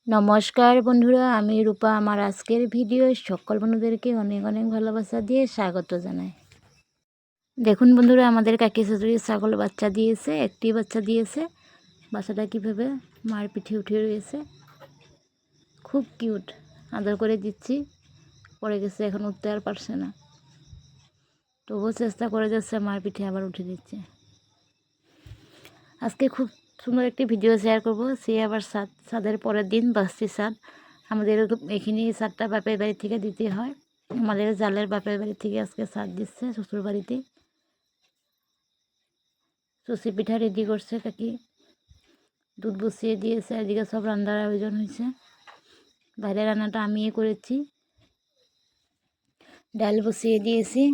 নমস্কার বন্ধুরা, আমি রূপা। আমার আজকের ভিডিও সকল বন্ধুদেরকে অনেক অনেক ভালোবাসা দিয়ে স্বাগত জানাই। দেখুন বন্ধুরা, আমাদের কাকি শাশুড়ি ছাগল বাচ্চা দিয়েছে, একটি বাচ্চা দিয়েছে। বাচ্চাটা কীভাবে মার পিঠে উঠে রয়েছে, খুব কিউট। আদর করে দিচ্ছি, পড়ে গেছে, এখন উঠতে আর পারছে না, তবুও চেষ্টা করে যাচ্ছে, মার পিঠে আবার উঠে দিচ্ছে। আজকে খুব সুন্দর একটি ভিডিও শেয়ার করব। সে আবার ছাদের পরের দিন বাসছি ছাদ। আমাদের এখানে ছাদটা বাপের বাড়ি থেকে দিতে হয়। আমাদের জালের বাপের বাড়ি থেকে আজকে ছাদ দিচ্ছে শ্বশুর বাড়িতে। চষি পিঠা রেডি করছে কাকি, দুধ বসিয়ে দিয়েছে, এদিকে সব রান্নার আয়োজন হয়েছে। বাইরে রান্নাটা আমিই করেছি, ডাল বসিয়ে দিয়েছি।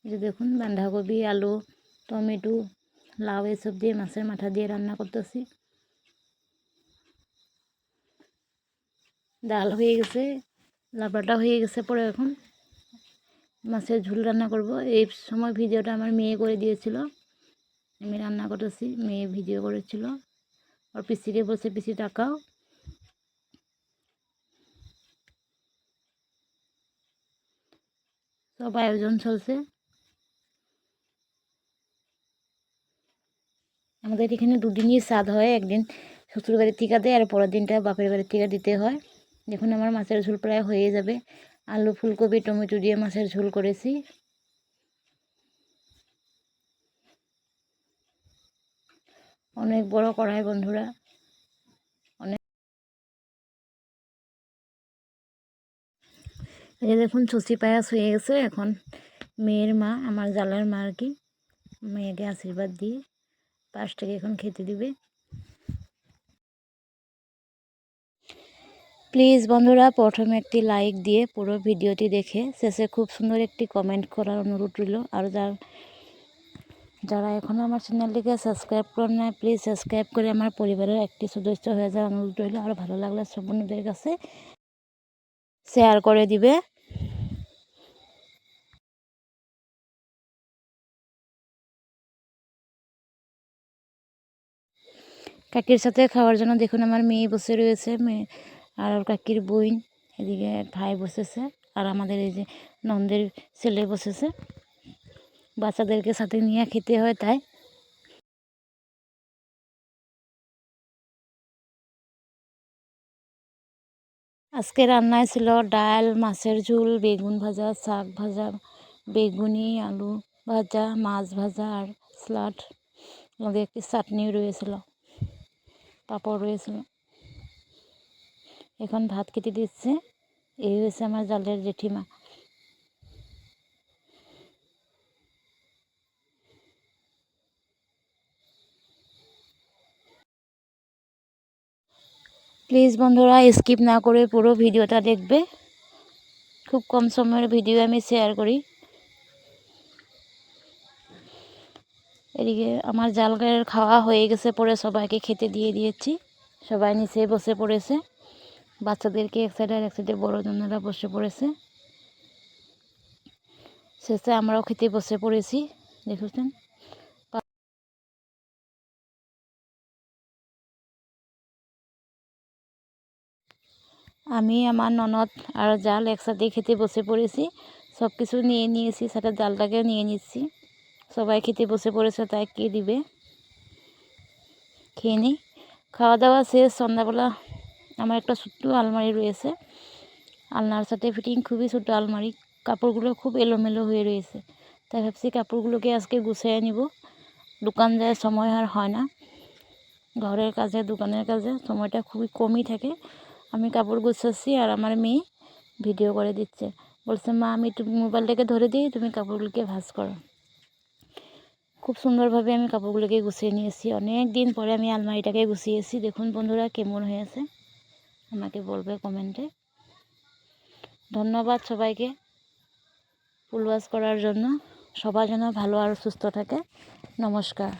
যে দেখুন, বাঁধাকপি, আলু, টমেটো, লাউ এসব দিয়ে মাছের মাথা দিয়ে রান্না করতেছি। ডাল হয়ে গেছে, লাবড়াটা হয়ে গেছে, পরে এখন মাছের ঝোল রান্না করব। এই সময় ভিডিওটা আমার মেয়ে করে দিয়েছিল, আমি রান্না করতেছি, মেয়ে ভিডিও করেছিল। আর পিসিকে বলছে, পিসি টাকাও। সব আয়োজন চলছে। আমাদের এখানে দুদিনই স্বাদ হয়, একদিন শ্বশুর বাড়ির থেকে দেয় আর পরের দিনটা বাপের বাড়ির থেকে দিতে হয়। দেখুন, আমার মাছের ঝোল প্রায় হয়ে যাবে। আলু, ফুলকপি, টমেটো দিয়ে মাছের ঝোল করেছি। অনেক বড় কড়াই বন্ধুরা, অনেক। এই দেখুন, ছুচি পায়াস হয়ে গেছে। এখন মেয়ের মা, আমার জালার মা আর কি, মেয়েকে আশীর্বাদ দিয়ে পাঁচটাকে এখন খেতে দিবে। প্লিজ বন্ধুরা, প্রথমে একটি লাইক দিয়ে পুরো ভিডিওটি দেখে শেষে খুব সুন্দর একটি কমেন্ট করার অনুরোধ রইল। আর যারা এখনও আমার চ্যানেলটিকে সাবস্ক্রাইব করেন না, প্লিজ সাবস্ক্রাইব করে আমার পরিবারের একটি সদস্য হয়ে যাওয়ার অনুরোধ রইল। আর ভালো লাগলে সব বন্ধুদের কাছে শেয়ার করে দিবে। কাকির সাথে খাওয়ার জন্য দেখুন, আমার মেয়ে বসে রয়েছে, মেয়ে আর কাকির বোন, এদিকে ভাই বসেছে, আর আমাদের এই যে নন্দের ছেলে বসেছে। বাচ্চাদেরকে সাথে নিয়ে খেতে হয়, তাই। আজকে রান্নায় ছিল ডাল, মাছের ঝোল, বেগুন ভাজা, শাক ভাজা, বেগুনি, আলু ভাজা, মাছ ভাজা আর স্যালাড। আমাদের একটি চাটনিও রয়েছিল, পাঁপড় রয়েছিল। এখন ভাত খেতে দিচ্ছে। এই হয়েছে আমার জালের জেঠিমা। প্লিজ বন্ধুরা, স্কিপ না করে পুরো ভিডিওটা দেখবে। খুব কম সময়ের ভিডিও আমি শেয়ার করি। এদিকে আমার জালগায়ের খাওয়া হয়ে গেছে, পরে সবাইকে খেতে দিয়ে দিয়েছি। সবাই নিচে বসে পড়েছে, বাচ্চাদেরকে এক সাইডে আর এক সাইডে বড়জনেরা বসে পড়েছে। শেষে আমরাও খেতে বসে পড়েছি, দেখুন। আমি, আমার ননদ আর জাল একসাথে খেতে বসে পড়েছি। সব কিছু নিয়ে নিয়েছি, সাথে জালটাকেও নিয়ে নিচ্ছি। সবাই খেতে বসে পড়েছে, তাই কে দিবে, খেয়ে নিই। খাওয়া দাওয়া শেষ। সন্ধ্যাবেলা আমার একটা ছোট্ট আলমারি রয়েছে, আলনার সাথে ফিটিং, খুবই ছোটো আলমারি। কাপড়গুলো খুব এলোমেলো হয়ে রয়েছে, তাই ভাবছি কাপড়গুলোকে আজকে গুছিয়ে নিব। দোকান যায়, সময় আর হয় না। ঘরের কাজে, দোকানের কাজে সময়টা খুবই কমই থাকে। আমি কাপড় গুছাচ্ছি আর আমার মেয়ে ভিডিও করে দিচ্ছে। বলছে, মা আমি মোবাইলটাকে ধরে দিই, তুমি কাপড়গুলোকে ভাঁজ করো। খুব সুন্দরভাবে আমি কাপড়গুলোকে গুছিয়ে নিয়েছি। অনেক দিন পরে আমি আলমারিটাকে গুছিয়েছি। দেখুন বন্ধুরা, কেমন হয়েছে আমাকে বলবে কমেন্টে। ধন্যবাদ সবাইকে ফুল ওয়াশ করার জন্য। সবার যেন ভালো আর সুস্থ থাকে। নমস্কার।